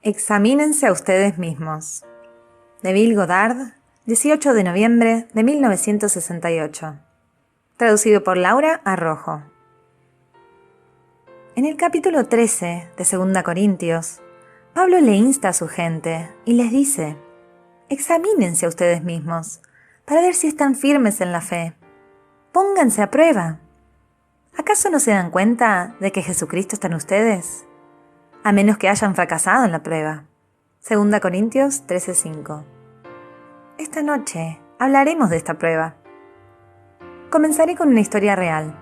Examínense a ustedes mismos. Neville Goddard, 18 de noviembre de 1968. Traducido por Laura Arrojo. En el capítulo 13 de 2 Corintios, Pablo le insta a su gente y les dice: examínense a ustedes mismos para ver si están firmes en la fe. Pónganse a prueba. ¿Acaso no se dan cuenta de que Jesucristo está en ustedes? A menos que hayan fracasado en la prueba. 2 Corintios 13:5. Esta noche hablaremos de esta prueba. Comenzaré con una historia real.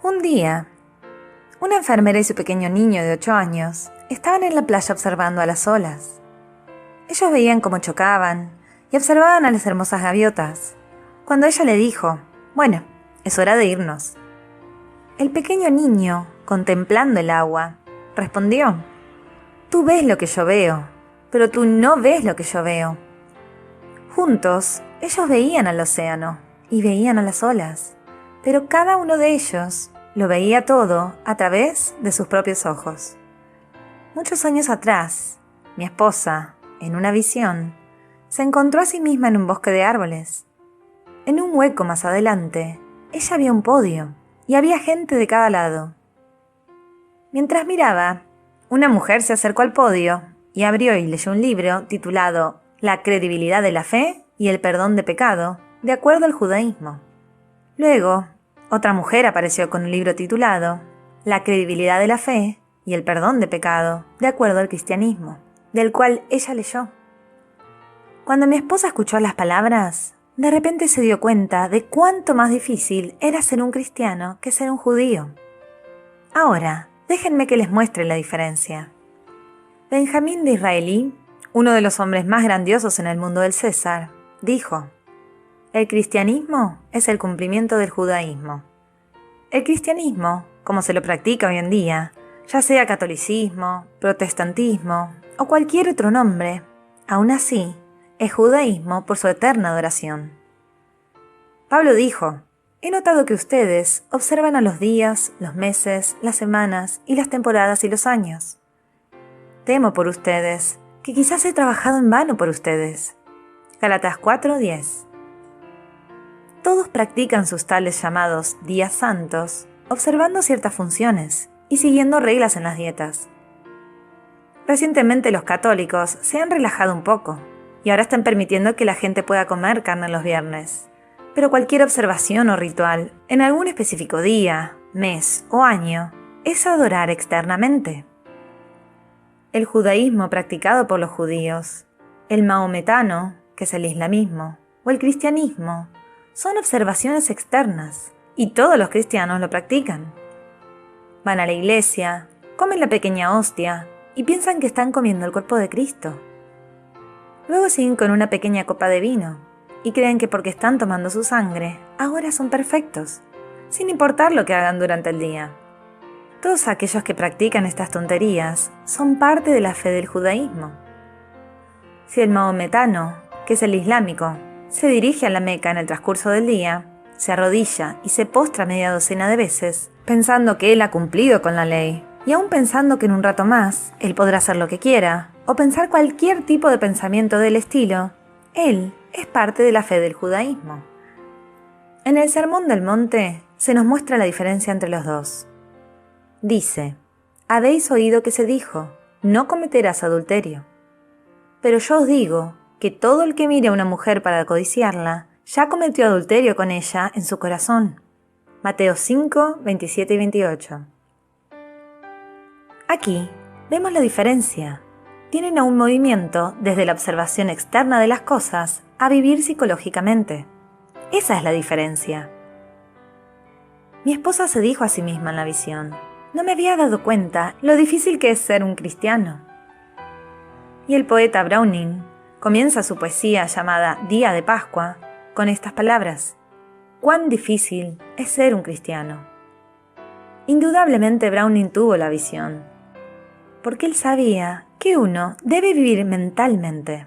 Un día, una enfermera y su pequeño niño de 8 años estaban en la playa observando a las olas. Ellos veían cómo chocaban y observaban a las hermosas gaviotas, cuando ella le dijo: «Bueno, es hora de irnos». El pequeño niño, contemplando el agua, respondió: «Tú ves lo que yo veo, pero tú no ves lo que yo veo». Juntos, ellos veían al océano y veían a las olas, pero cada uno de ellos lo veía todo a través de sus propios ojos. Muchos años atrás, mi esposa, en una visión, se encontró a sí misma en un bosque de árboles. En un hueco más adelante, ella vio un podio y había gente de cada lado. Mientras miraba, una mujer se acercó al podio y abrió y leyó un libro titulado La credibilidad de la fe y el perdón de pecado, de acuerdo al judaísmo. Luego, otra mujer apareció con un libro titulado La credibilidad de la fe y el perdón de pecado, de acuerdo al cristianismo, del cual ella leyó. Cuando mi esposa escuchó las palabras, de repente se dio cuenta de cuánto más difícil era ser un cristiano que ser un judío. Ahora, déjenme que les muestre la diferencia. Benjamín Disraeli, uno de los hombres más grandiosos en el mundo del César, dijo: el cristianismo es el cumplimiento del judaísmo. El cristianismo, como se lo practica hoy en día, ya sea catolicismo, protestantismo o cualquier otro nombre, aún así, es judaísmo por su eterna adoración. Pablo dijo: he notado que ustedes observan a los días, los meses, las semanas y las temporadas y los años. Temo por ustedes, que quizás he trabajado en vano por ustedes. Gálatas 4:10. Todos practican sus tales llamados días santos, observando ciertas funciones y siguiendo reglas en las dietas. Recientemente los católicos se han relajado un poco y ahora están permitiendo que la gente pueda comer carne los viernes. Pero cualquier observación o ritual, en algún específico día, mes o año, es adorar externamente. El judaísmo practicado por los judíos, el maometano, que es el islamismo, o el cristianismo, son observaciones externas, y todos los cristianos lo practican. Van a la iglesia, comen la pequeña hostia, y piensan que están comiendo el cuerpo de Cristo. Luego siguen con una pequeña copa de vino, y creen que porque están tomando su sangre, ahora son perfectos, sin importar lo que hagan durante el día. Todos aquellos que practican estas tonterías son parte de la fe del judaísmo. Si el maometano, que es el islámico, se dirige a la Meca en el transcurso del día, se arrodilla y se postra media docena de veces, pensando que él ha cumplido con la ley, y aún pensando que en un rato más él podrá hacer lo que quiera, o pensar cualquier tipo de pensamiento del estilo, él es parte de la fe del judaísmo. En el Sermón del Monte se nos muestra la diferencia entre los dos. Dice: habéis oído que se dijo, no cometerás adulterio. Pero yo os digo que todo el que mire a una mujer para codiciarla, ya cometió adulterio con ella en su corazón. Mateo 5, 27 y 28. Aquí vemos la diferencia. Tienen a un movimiento desde la observación externa de las cosas a vivir psicológicamente. Esa es la diferencia. Mi esposa se dijo a sí misma en la visión: no me había dado cuenta lo difícil que es ser un cristiano. Y el poeta Browning comienza su poesía llamada Día de Pascua con estas palabras: cuán difícil es ser un cristiano. Indudablemente Browning tuvo la visión, porque él sabía que uno debe vivir mentalmente.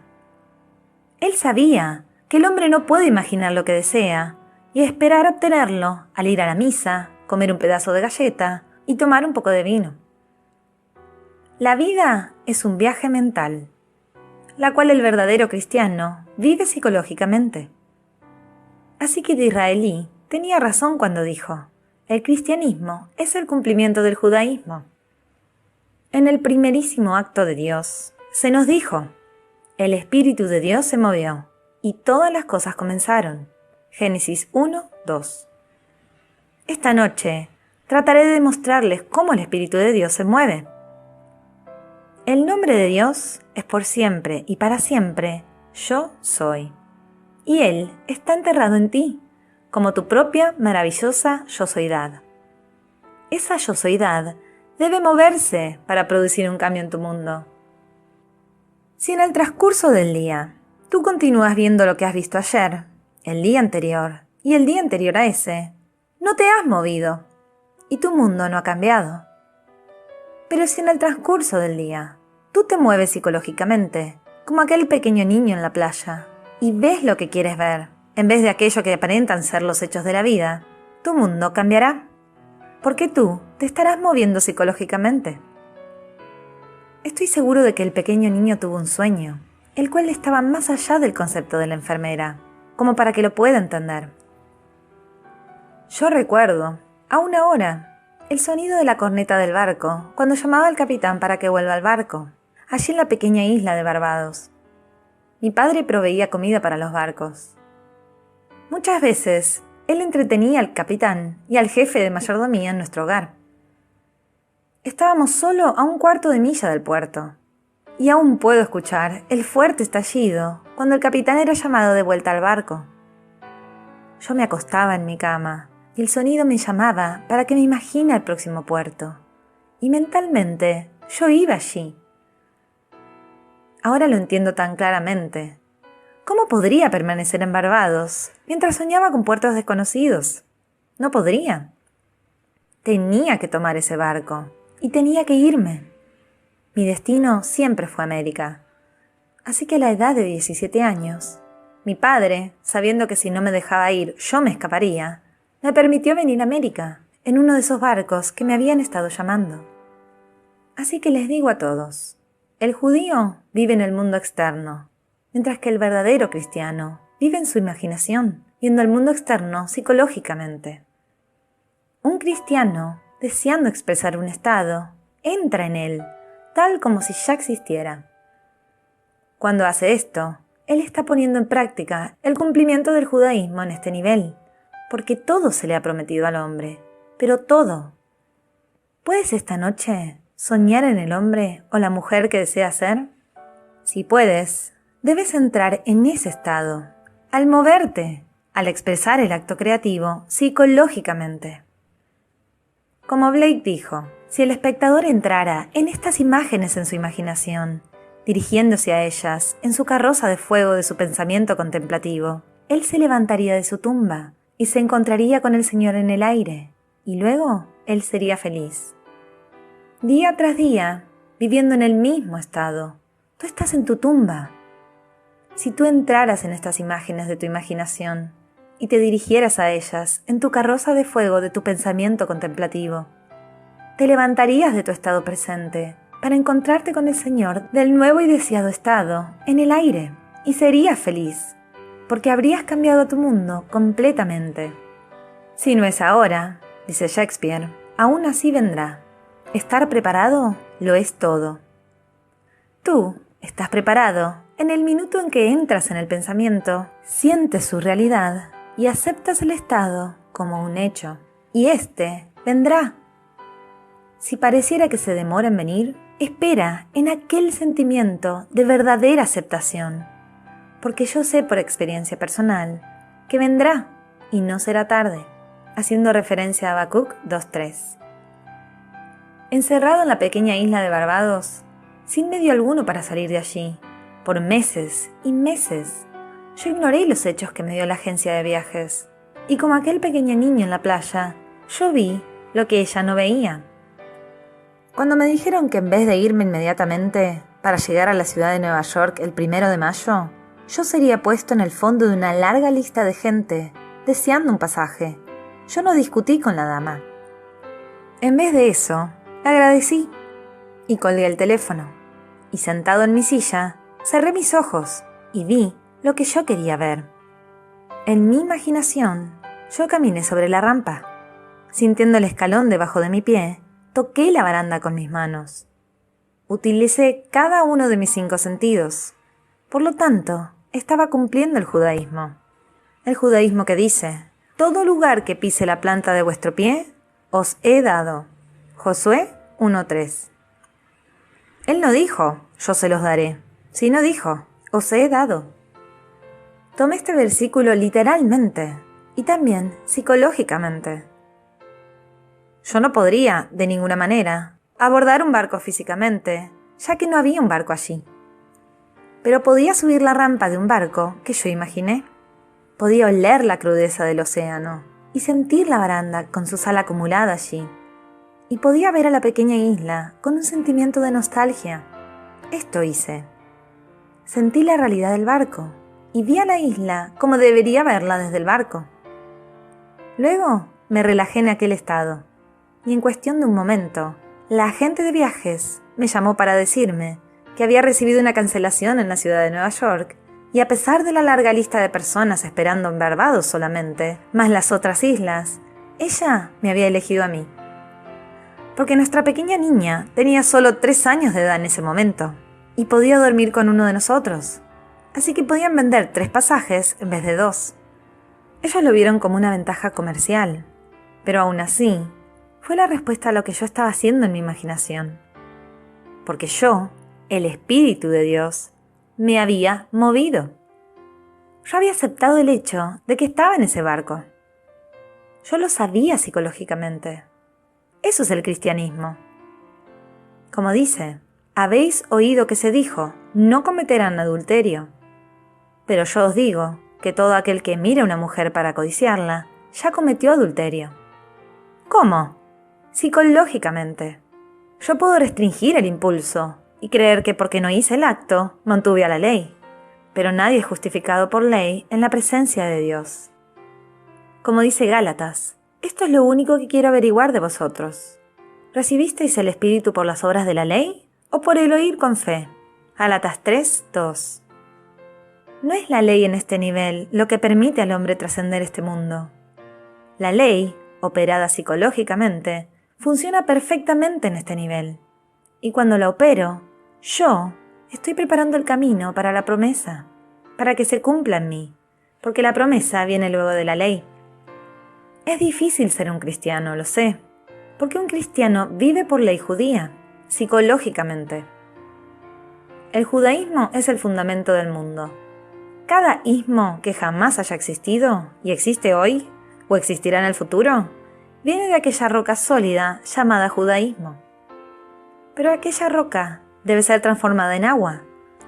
Él sabía que el hombre no puede imaginar lo que desea y esperar obtenerlo al ir a la misa, comer un pedazo de galleta y tomar un poco de vino. La vida es un viaje mental, la cual el verdadero cristiano vive psicológicamente. Así que Disraeli tenía razón cuando dijo, el cristianismo es el cumplimiento del judaísmo. En el primerísimo acto de Dios, se nos dijo, el Espíritu de Dios se movió, y todas las cosas comenzaron. Génesis 1, 2. Esta noche trataré de demostrarles cómo el Espíritu de Dios se mueve. El nombre de Dios es por siempre y para siempre, yo soy. Y Él está enterrado en ti, como tu propia maravillosa yo-soidad. Esa yo-soidad debe moverse para producir un cambio en tu mundo. Si en el transcurso del día tú continúas viendo lo que has visto ayer, el día anterior y el día anterior a ese, no te has movido y tu mundo no ha cambiado. Pero si en el transcurso del día tú te mueves psicológicamente, como aquel pequeño niño en la playa, y ves lo que quieres ver, en vez de aquello que aparentan ser los hechos de la vida, tu mundo cambiará, porque tú te estarás moviendo psicológicamente. Estoy seguro de que el pequeño niño tuvo un sueño, el cual estaba más allá del concepto de la enfermera, como para que lo pueda entender. Yo recuerdo, aún ahora, el sonido de la corneta del barco cuando llamaba al capitán para que vuelva al barco, allí en la pequeña isla de Barbados. Mi padre proveía comida para los barcos. Muchas veces, él entretenía al capitán y al jefe de mayordomía en nuestro hogar. Estábamos solo a 1/4 de milla del puerto, y aún puedo escuchar el fuerte estallido cuando el capitán era llamado de vuelta al barco. Yo me acostaba en mi cama, y el sonido me llamaba para que me imagine el próximo puerto, y mentalmente yo iba allí. Ahora lo entiendo tan claramente. ¿Cómo podría permanecer en Barbados mientras soñaba con puertos desconocidos? No podría. Tenía que tomar ese barco y tenía que irme. Mi destino siempre fue América. Así que a la edad de 17 años, mi padre, sabiendo que si no me dejaba ir yo me escaparía, me permitió venir a América en uno de esos barcos que me habían estado llamando. Así que les digo a todos, el judío vive en el mundo externo, mientras que el verdadero cristiano vive en su imaginación, viendo el mundo externo psicológicamente. Un cristiano, deseando expresar un estado, entra en él, tal como si ya existiera. Cuando hace esto, él está poniendo en práctica el cumplimiento del judaísmo en este nivel, porque todo se le ha prometido al hombre, pero todo. ¿Puedes esta noche soñar en el hombre o la mujer que deseas ser? Si puedes, debes entrar en ese estado, al moverte, al expresar el acto creativo psicológicamente. Como Blake dijo, si el espectador entrara en estas imágenes en su imaginación, dirigiéndose a ellas en su carroza de fuego de su pensamiento contemplativo, él se levantaría de su tumba y se encontraría con el Señor en el aire, y luego él sería feliz. Día tras día, viviendo en el mismo estado, tú estás en tu tumba. Si tú entraras en estas imágenes de tu imaginación y te dirigieras a ellas en tu carroza de fuego de tu pensamiento contemplativo, te levantarías de tu estado presente para encontrarte con el Señor del nuevo y deseado estado, en el aire, y serías feliz, porque habrías cambiado tu mundo completamente. Si no es ahora, dice Shakespeare, aún así vendrá. Estar preparado lo es todo. Tú estás preparado en el minuto en que entras en el pensamiento, sientes su realidad y aceptas el estado como un hecho, y éste vendrá. Si pareciera que se demora en venir, espera en aquel sentimiento de verdadera aceptación, porque yo sé por experiencia personal que vendrá y no será tarde, haciendo referencia a Habacuc 2:3. Encerrado en la pequeña isla de Barbados, sin medio alguno para salir de allí, por meses y meses, yo ignoré los hechos que me dio la agencia de viajes, y como aquel pequeño niño en la playa, yo vi lo que ella no veía. Cuando me dijeron que en vez de irme inmediatamente para llegar a la ciudad de Nueva York el 1 de mayo, yo sería puesto en el fondo de una larga lista de gente deseando un pasaje, yo no discutí con la dama. En vez de eso, le agradecí. Y colgué el teléfono. Y sentado en mi silla, cerré mis ojos y vi lo que yo quería ver. En mi imaginación, yo caminé sobre la rampa. Sintiendo el escalón debajo de mi pie, toqué la baranda con mis manos. Utilicé cada uno de mis 5 sentidos. Por lo tanto, estaba cumpliendo el judaísmo. El judaísmo que dice: todo lugar que pise la planta de vuestro pie, os he dado. Josué 1:3. Él no dijo, yo se los daré, sino dijo, os he dado. Tomé este versículo literalmente y también psicológicamente. Yo no podría, de ninguna manera, abordar un barco físicamente, ya que no había un barco allí. Pero podía subir la rampa de un barco que yo imaginé. Podía oler la crudeza del océano y sentir la baranda con su sal acumulada allí. Y podía ver a la pequeña isla con un sentimiento de nostalgia. Esto hice. Sentí la realidad del barco y vi a la isla como debería verla desde el barco. Luego me relajé en aquel estado y en cuestión de un momento, la agente de viajes me llamó para decirme que había recibido una cancelación en la ciudad de Nueva York y a pesar de la larga lista de personas esperando en Barbados solamente, más las otras islas, ella me había elegido a mí. Porque nuestra pequeña niña tenía solo 3 años de edad en ese momento y podía dormir con uno de nosotros, así que podían vender 3 pasajes en vez de 2. Ellos lo vieron como una ventaja comercial, pero aún así, fue la respuesta a lo que yo estaba haciendo en mi imaginación. Porque yo, el Espíritu de Dios, me había movido. Yo había aceptado el hecho de que estaba en ese barco. Yo lo sabía psicológicamente. Eso es el cristianismo. Como dice, habéis oído que se dijo, no cometerán adulterio. Pero yo os digo que todo aquel que mire a una mujer para codiciarla, ya cometió adulterio. ¿Cómo? Psicológicamente. Yo puedo restringir el impulso y creer que porque no hice el acto, mantuve a la ley. Pero nadie es justificado por ley en la presencia de Dios. Como dice Gálatas, esto es lo único que quiero averiguar de vosotros. ¿Recibisteis el Espíritu por las obras de la ley o por el oír con fe? Gálatas 3:2. No es la ley en este nivel lo que permite al hombre trascender este mundo. La ley, operada psicológicamente, funciona perfectamente en este nivel. Y cuando la opero, yo estoy preparando el camino para la promesa, para que se cumpla en mí, porque la promesa viene luego de la ley. Es difícil ser un cristiano, lo sé, porque un cristiano vive por ley judía, psicológicamente. El judaísmo es el fundamento del mundo. Cada ismo que jamás haya existido y existe hoy, o existirá en el futuro, viene de aquella roca sólida llamada judaísmo. Pero aquella roca debe ser transformada en agua,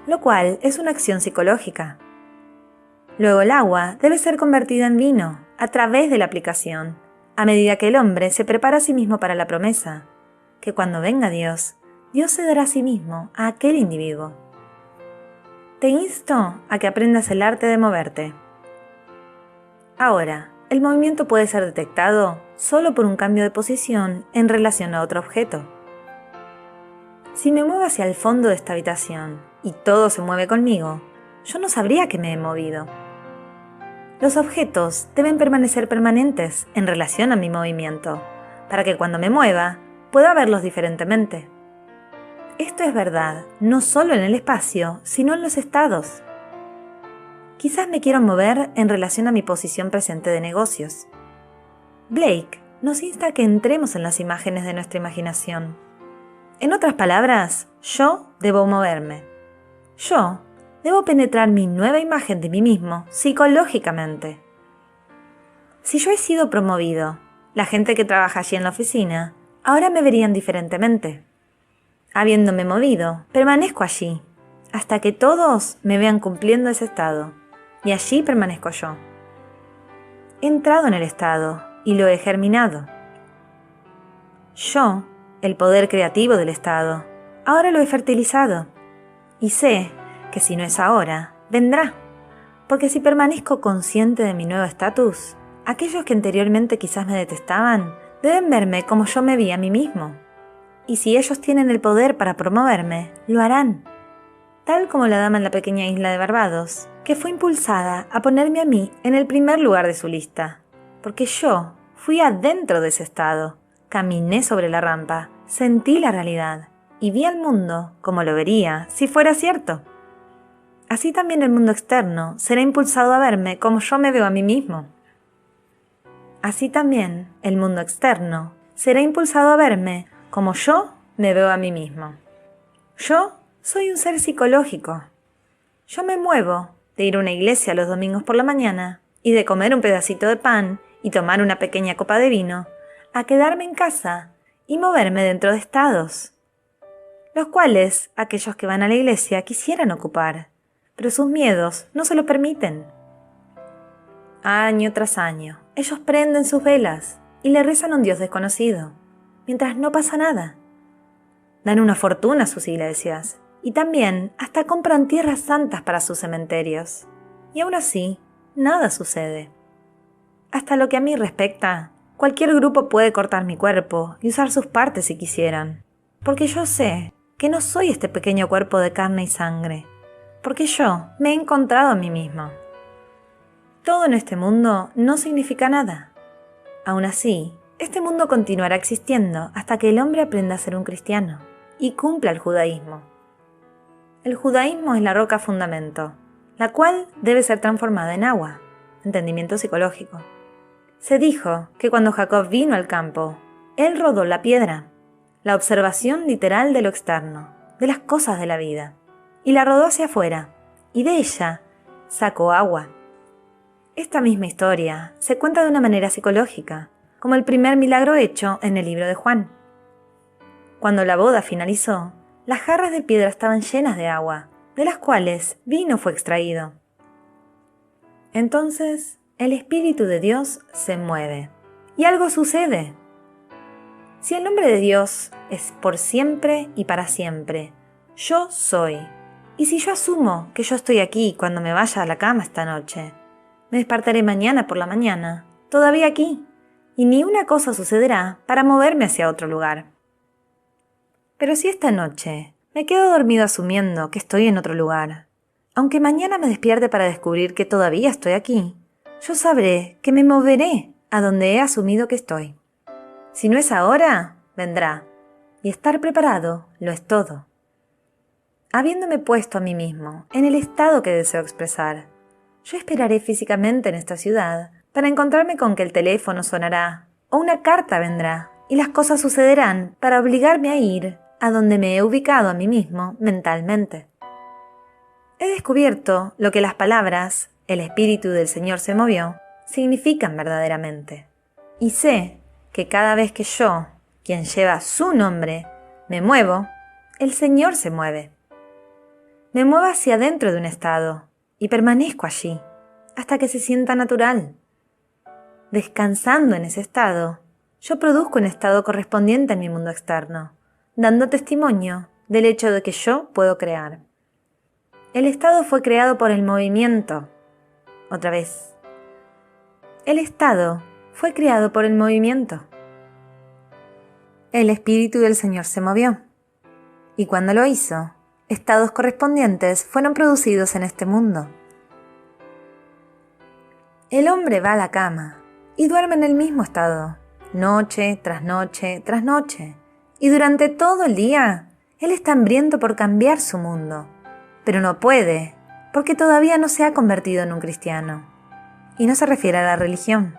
lo cual es una acción psicológica. Luego el agua debe ser convertida en vino a través de la aplicación, a medida que el hombre se prepara a sí mismo para la promesa, que cuando venga Dios, Dios se dará a sí mismo a aquel individuo. Te insto a que aprendas el arte de moverte. Ahora, el movimiento puede ser detectado solo por un cambio de posición en relación a otro objeto. Si me muevo hacia el fondo de esta habitación y todo se mueve conmigo, yo no sabría que me he movido. Los objetos deben permanecer permanentes en relación a mi movimiento, para que cuando me mueva pueda verlos diferentemente. Esto es verdad, no solo en el espacio, sino en los estados. Quizás me quiero mover en relación a mi posición presente de negocios. Blake nos insta a que entremos en las imágenes de nuestra imaginación. En otras palabras, yo debo moverme. Yo debo penetrar mi nueva imagen de mí mismo psicológicamente. Si yo he sido promovido, la gente que trabaja allí en la oficina ahora me verían diferentemente. Habiéndome movido, permanezco allí, hasta que todos me vean cumpliendo ese estado, y allí permanezco yo. He entrado en el estado y lo he germinado. Yo, el poder creativo del estado, ahora lo he fertilizado, y sé que si no es ahora, vendrá, porque si permanezco consciente de mi nuevo estatus, aquellos que anteriormente quizás me detestaban, deben verme como yo me vi a mí mismo. y si ellos tienen el poder para promoverme, lo harán. Tal como la dama en la pequeña isla de Barbados, que fue impulsada a ponerme a mí en el primer lugar de su lista, porque yo fui adentro de ese estado, caminé sobre la rampa, sentí la realidad y vi al mundo como lo vería si fuera cierto. Así también el mundo externo será impulsado a verme como yo me veo a mí mismo. Así también el mundo externo será impulsado a verme como yo me veo a mí mismo. Yo soy un ser psicológico. Yo me muevo de ir a una iglesia los domingos por la mañana y de comer un pedacito de pan y tomar una pequeña copa de vino, a quedarme en casa y moverme dentro de estados, los cuales aquellos que van a la iglesia quisieran ocupar, pero sus miedos no se lo permiten. Año tras año, ellos prenden sus velas y le rezan a un Dios desconocido, mientras no pasa nada. Dan una fortuna a sus iglesias y también hasta compran tierras santas para sus cementerios. Y aún así, nada sucede. Hasta lo que a mí respecta, cualquier grupo puede cortar mi cuerpo y usar sus partes si quisieran, porque yo sé que no soy este pequeño cuerpo de carne y sangre, porque yo me he encontrado a mí mismo. Todo en este mundo no significa nada. Aún así, este mundo continuará existiendo hasta que el hombre aprenda a ser un cristiano y cumpla el judaísmo. El judaísmo es la roca fundamento, la cual debe ser transformada en agua, entendimiento psicológico. Se dijo que cuando Jacob vino al campo, él rodó la piedra, la observación literal de lo externo, de las cosas de la vida, y la rodó hacia afuera, y de ella sacó agua. Esta misma historia se cuenta de una manera psicológica, como el primer milagro hecho en el libro de Juan. Cuando la boda finalizó, las jarras de piedra estaban llenas de agua, de las cuales vino fue extraído. Entonces, el Espíritu de Dios se mueve, y algo sucede. Si el nombre de Dios es por siempre y para siempre, yo soy. Y si yo asumo que yo estoy aquí cuando me vaya a la cama esta noche, me despertaré mañana por la mañana, todavía aquí, y ni una cosa sucederá para moverme hacia otro lugar. Pero si esta noche me quedo dormido asumiendo que estoy en otro lugar, aunque mañana me despierte para descubrir que todavía estoy aquí, yo sabré que me moveré a donde he asumido que estoy. Si no es ahora, vendrá, y estar preparado lo es todo. Habiéndome puesto a mí mismo en el estado que deseo expresar, yo esperaré físicamente en esta ciudad para encontrarme con que el teléfono sonará o una carta vendrá y las cosas sucederán para obligarme a ir a donde me he ubicado a mí mismo mentalmente. He descubierto lo que las palabras "el Espíritu del Señor se movió" significan verdaderamente. Y sé que cada vez que yo, quien lleva su nombre, me muevo, el Señor se mueve. Me muevo hacia adentro de un estado y permanezco allí hasta que se sienta natural. Descansando en ese estado, yo produzco un estado correspondiente en mi mundo externo, dando testimonio del hecho de que yo puedo crear. El estado fue creado por el movimiento. Otra vez. El estado fue creado por el movimiento. El Espíritu del Señor se movió. Y cuando lo hizo, estados correspondientes fueron producidos en este mundo. El hombre va a la cama y duerme en el mismo estado, noche tras noche tras noche. Y durante todo el día, él está hambriento por cambiar su mundo. Pero no puede, porque todavía no se ha convertido en un cristiano. Y no se refiere a la religión.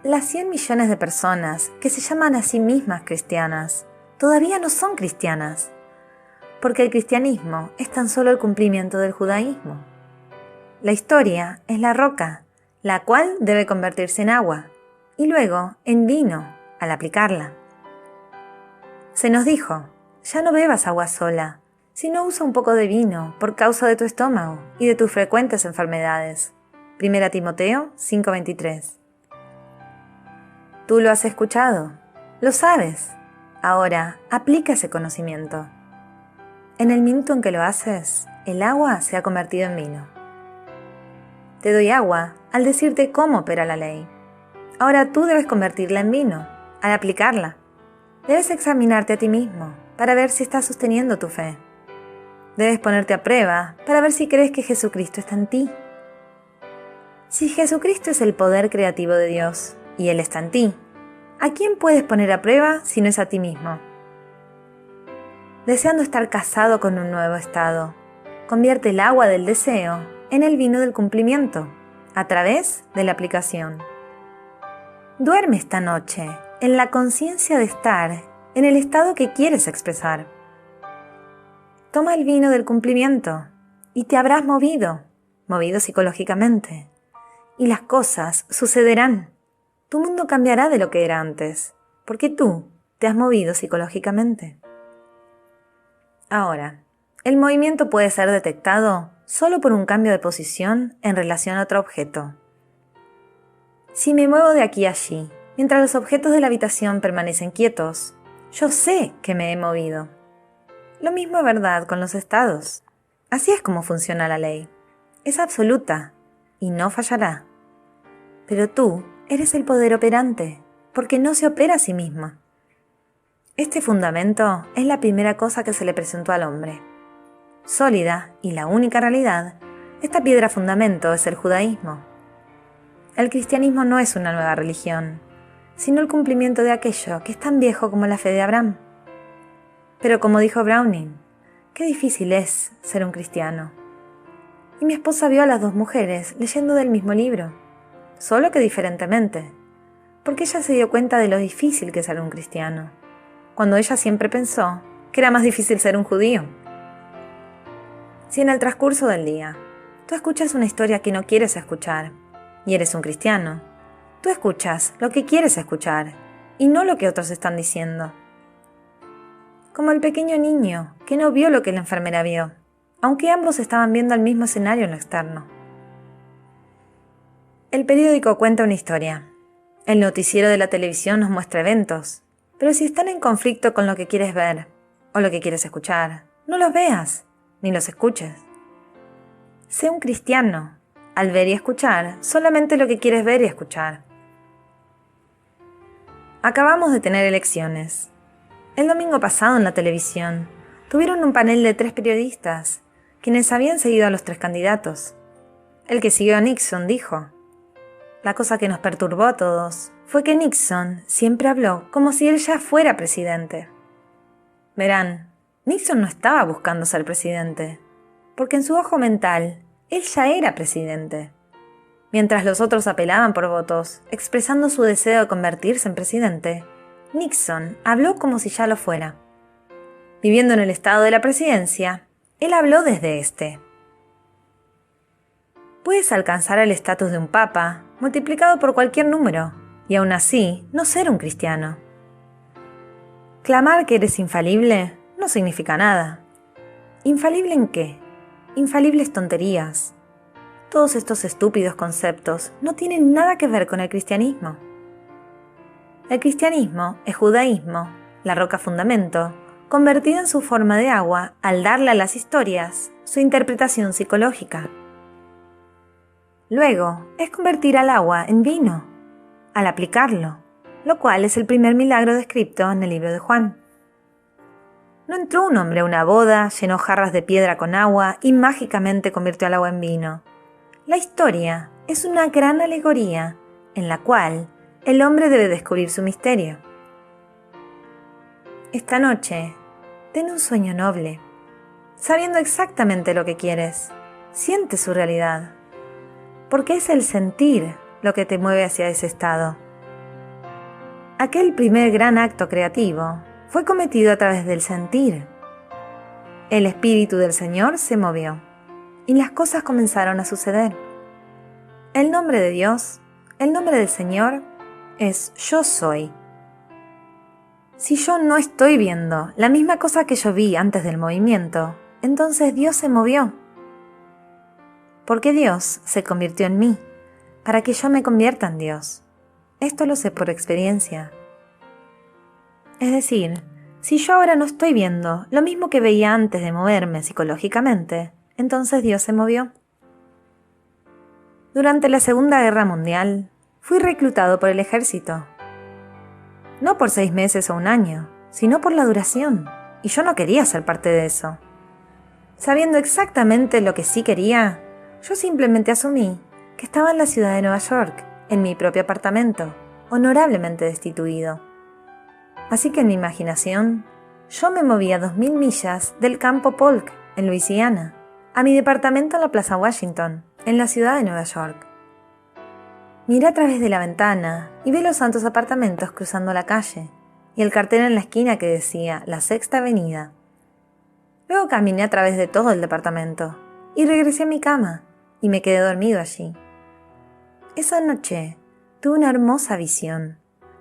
Las 100 millones de personas que se llaman a sí mismas cristianas todavía no son cristianas, porque el cristianismo es tan solo el cumplimiento del judaísmo. La historia es la roca, la cual debe convertirse en agua, y luego en vino al aplicarla. Se nos dijo, ya no bebas agua sola, sino usa un poco de vino por causa de tu estómago y de tus frecuentes enfermedades. 1 Timoteo 5:23. Tú lo has escuchado, lo sabes. Ahora aplica ese conocimiento. En el minuto en que lo haces, el agua se ha convertido en vino. Te doy agua al decirte cómo opera la ley. Ahora tú debes convertirla en vino, al aplicarla. Debes examinarte a ti mismo para ver si estás sosteniendo tu fe. Debes ponerte a prueba para ver si crees que Jesucristo está en ti. Si Jesucristo es el poder creativo de Dios y Él está en ti, ¿a quién puedes poner a prueba si no es a ti mismo? Deseando estar casado con un nuevo estado, convierte el agua del deseo en el vino del cumplimiento a través de la aplicación. Duerme esta noche en la conciencia de estar en el estado que quieres expresar. Toma el vino del cumplimiento y te habrás movido psicológicamente. Y las cosas sucederán. Tu mundo cambiará de lo que era antes, porque tú te has movido psicológicamente. Ahora, el movimiento puede ser detectado solo por un cambio de posición en relación a otro objeto. Si me muevo de aquí a allí, mientras los objetos de la habitación permanecen quietos, yo sé que me he movido. Lo mismo es verdad con los estados. Así es como funciona la ley. Es absoluta y no fallará. Pero tú eres el poder operante, porque no se opera a sí misma. Este fundamento es la primera cosa que se le presentó al hombre. Sólida y la única realidad, esta piedra fundamento es el judaísmo. El cristianismo no es una nueva religión, sino el cumplimiento de aquello que es tan viejo como la fe de Abraham. Pero como dijo Browning, qué difícil es ser un cristiano. Y mi esposa vio a las dos mujeres leyendo del mismo libro, solo que diferentemente, porque ella se dio cuenta de lo difícil que es ser un cristiano, cuando ella siempre pensó que era más difícil ser un judío. Si en el transcurso del día tú escuchas una historia que no quieres escuchar y eres un cristiano, tú escuchas lo que quieres escuchar y no lo que otros están diciendo. Como el pequeño niño que no vio lo que la enfermera vio, aunque ambos estaban viendo el mismo escenario en lo externo. El periódico cuenta una historia. El noticiero de la televisión nos muestra eventos, pero si están en conflicto con lo que quieres ver o lo que quieres escuchar, no los veas ni los escuches. Sé un cristiano al ver y escuchar solamente lo que quieres ver y escuchar. Acabamos de tener elecciones. El domingo pasado en la televisión tuvieron un panel de 3 periodistas, quienes habían seguido a los 3 candidatos. El que siguió a Nixon dijo: la cosa que nos perturbó a todos fue que Nixon siempre habló como si él ya fuera presidente. Verán, Nixon no estaba buscando ser presidente, porque en su ojo mental, él ya era presidente. Mientras los otros apelaban por votos, expresando su deseo de convertirse en presidente, Nixon habló como si ya lo fuera. Viviendo en el estado de la presidencia, él habló desde este. Puedes alcanzar el estatus de un papa, multiplicado por cualquier número, y aún así no ser un cristiano. Clamar que eres infalible no significa nada. ¿Infalible en qué? Infalibles tonterías. Todos estos estúpidos conceptos no tienen nada que ver con el cristianismo. El cristianismo es judaísmo, la roca fundamento, convertida en su forma de agua al darle a las historias su interpretación psicológica. Luego es convertir al agua en vino, al aplicarlo, lo cual es el primer milagro descrito en el libro de Juan. No entró un hombre a una boda, llenó jarras de piedra con agua y mágicamente convirtió el agua en vino. La historia es una gran alegoría en la cual el hombre debe descubrir su misterio. Esta noche, ten un sueño noble, sabiendo exactamente lo que quieres. Siente su realidad, porque es el sentir lo que te mueve hacia ese estado. Aquel primer gran acto creativo fue cometido a través del sentir. El Espíritu del Señor se movió y las cosas comenzaron a suceder. El nombre de Dios, el nombre del Señor, es Yo Soy. Si yo no estoy viendo la misma cosa que yo vi antes del movimiento, entonces Dios se movió. Porque Dios se convirtió en mí, para que yo me convierta en Dios. Esto lo sé por experiencia. Es decir, si yo ahora no estoy viendo lo mismo que veía antes de moverme psicológicamente, entonces Dios se movió. Durante la Segunda Guerra Mundial, fui reclutado por el ejército. No por 6 meses o un año, sino por la duración, y yo no quería ser parte de eso. Sabiendo exactamente lo que sí quería, yo simplemente asumí que estaba en la ciudad de Nueva York, en mi propio apartamento, honorablemente destituido. Así que en mi imaginación, yo me movía a 2000 millas del campo Polk, en Luisiana, a mi departamento en la Plaza Washington, en la ciudad de Nueva York. Miré a través de la ventana y vi los santos apartamentos cruzando la calle y el cartel en la esquina que decía la Sexta Avenida. Luego caminé a través de todo el departamento y regresé a mi cama y me quedé dormido allí. Esa noche tuve una hermosa visión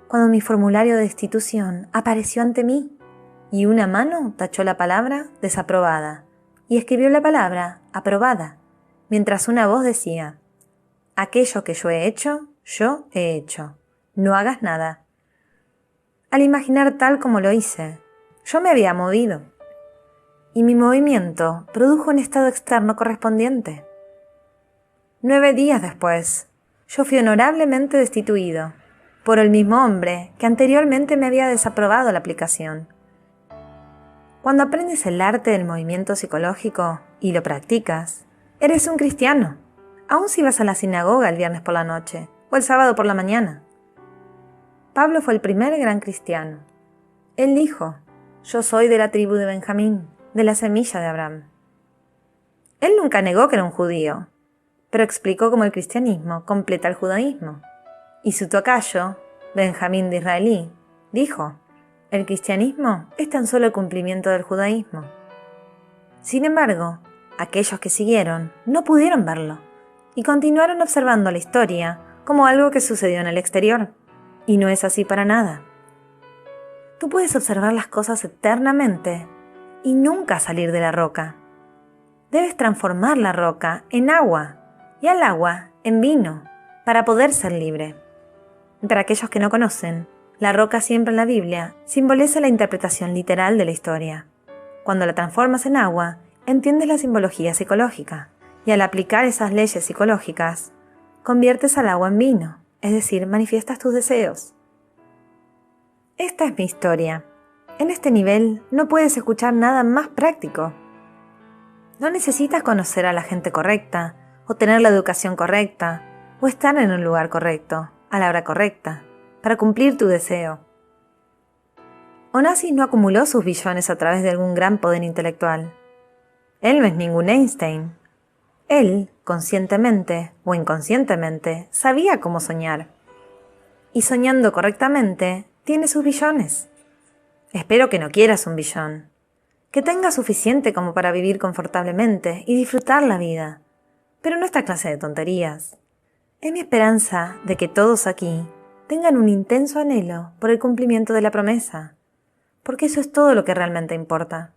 cuando mi formulario de destitución apareció ante mí y una mano tachó la palabra desaprobada y escribió la palabra aprobada, mientras una voz decía: aquello que yo he hecho, no hagas nada. Al imaginar tal como lo hice, yo me había movido, y mi movimiento produjo un estado externo correspondiente. 9 días después, yo fui honorablemente destituido por el mismo hombre que anteriormente me había desaprobado la aplicación. Cuando aprendes el arte del movimiento psicológico y lo practicas, eres un cristiano, aun si vas a la sinagoga el viernes por la noche o el sábado por la mañana. Pablo fue el primer gran cristiano. Él dijo: yo soy de la tribu de Benjamín, de la semilla de Abraham. Él nunca negó que era un judío, pero explicó cómo el cristianismo completa el judaísmo. Y su tocayo, Benjamín de Israelí, dijo: el cristianismo es tan solo el cumplimiento del judaísmo. Sin embargo, aquellos que siguieron no pudieron verlo y continuaron observando la historia como algo que sucedió en el exterior, y no es así para nada. Tú puedes observar las cosas eternamente y nunca salir de la roca. Debes transformar la roca en agua y al agua en vino para poder ser libre. Para aquellos que no conocen, la roca siempre en la Biblia simboliza la interpretación literal de la historia. Cuando la transformas en agua, entiendes la simbología psicológica, y al aplicar esas leyes psicológicas, conviertes al agua en vino, es decir, manifiestas tus deseos. Esta es mi historia. En este nivel no puedes escuchar nada más práctico. No necesitas conocer a la gente correcta, o tener la educación correcta, o estar en un lugar correcto, a la hora correcta, para cumplir tu deseo. Onassis no acumuló sus billones a través de algún gran poder intelectual. Él no es ningún Einstein. Él, conscientemente o inconscientemente, sabía cómo soñar. Y soñando correctamente, tiene sus billones. Espero que no quieras un billón. Que tengas suficiente como para vivir confortablemente y disfrutar la vida. Pero no esta clase de tonterías. Es mi esperanza de que todos aquí tengan un intenso anhelo por el cumplimiento de la promesa, porque eso es todo lo que realmente importa.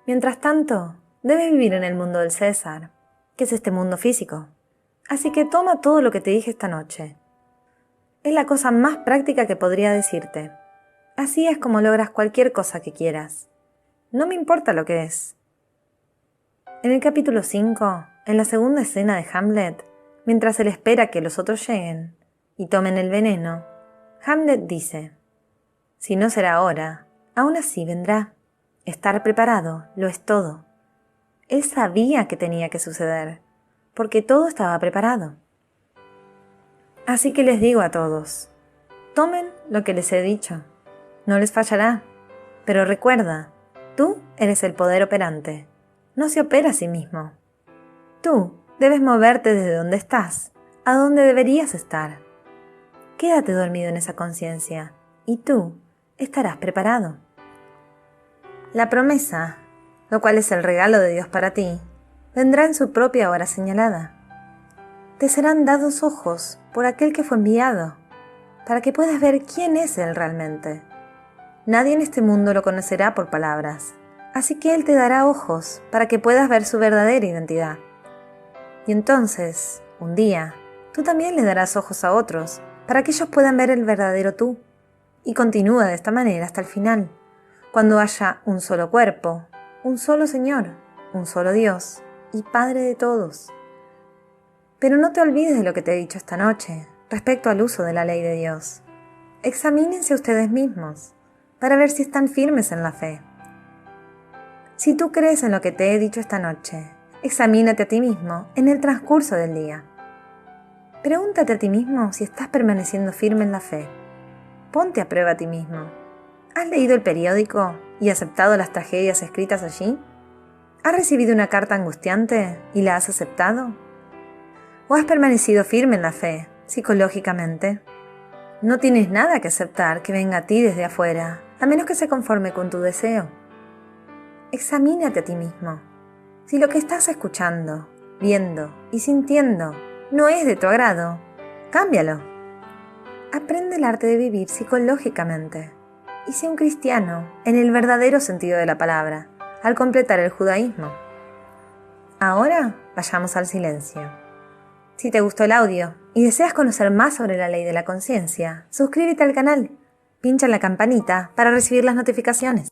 Mientras tanto, debes vivir en el mundo del César, que es este mundo físico. Así que toma todo lo que te dije esta noche. Es la cosa más práctica que podría decirte. Así es como logras cualquier cosa que quieras. No me importa lo que es. En el capítulo 5, en la segunda escena de Hamlet, mientras él espera que los otros lleguen y tomen el veneno, Hamlet dice: si no será ahora, aún así vendrá. Estar preparado lo es todo. Él sabía que tenía que suceder, porque todo estaba preparado. Así que les digo a todos, tomen lo que les he dicho. No les fallará, pero recuerda, tú eres el poder operante. No se opera a sí mismo. Tú debes moverte desde donde estás, a donde deberías estar. Quédate dormido en esa conciencia, y tú estarás preparado. La promesa, lo cual es el regalo de Dios para ti, vendrá en su propia hora señalada. Te serán dados ojos por aquel que fue enviado, para que puedas ver quién es Él realmente. Nadie en este mundo lo conocerá por palabras, así que Él te dará ojos para que puedas ver su verdadera identidad. Y entonces, un día, tú también le darás ojos a otros, para que ellos puedan ver el verdadero tú. Y continúa de esta manera hasta el final, cuando haya un solo cuerpo, un solo Señor, un solo Dios y Padre de todos. Pero no te olvides de lo que te he dicho esta noche respecto al uso de la ley de Dios. Examínense ustedes mismos. para ver si están firmes en la fe. Si tú crees en lo que te he dicho esta noche, examínate a ti mismo en el transcurso del día. Pregúntate a ti mismo si estás permaneciendo firme en la fe. Ponte a prueba a ti mismo. ¿Has leído el periódico y aceptado las tragedias escritas allí? ¿Has recibido una carta angustiante y la has aceptado? ¿O has permanecido firme en la fe, psicológicamente? No tienes nada que aceptar que venga a ti desde afuera, a menos que se conforme con tu deseo. Examínate a ti mismo. Si lo que estás escuchando, viendo y sintiendo no es de tu agrado, cámbialo. Aprende el arte de vivir psicológicamente y sé un cristiano en el verdadero sentido de la palabra, al completar el judaísmo. Ahora vayamos al silencio. Si te gustó el audio y deseas conocer más sobre la ley de la conciencia, suscríbete al canal, pincha en la campanita para recibir las notificaciones.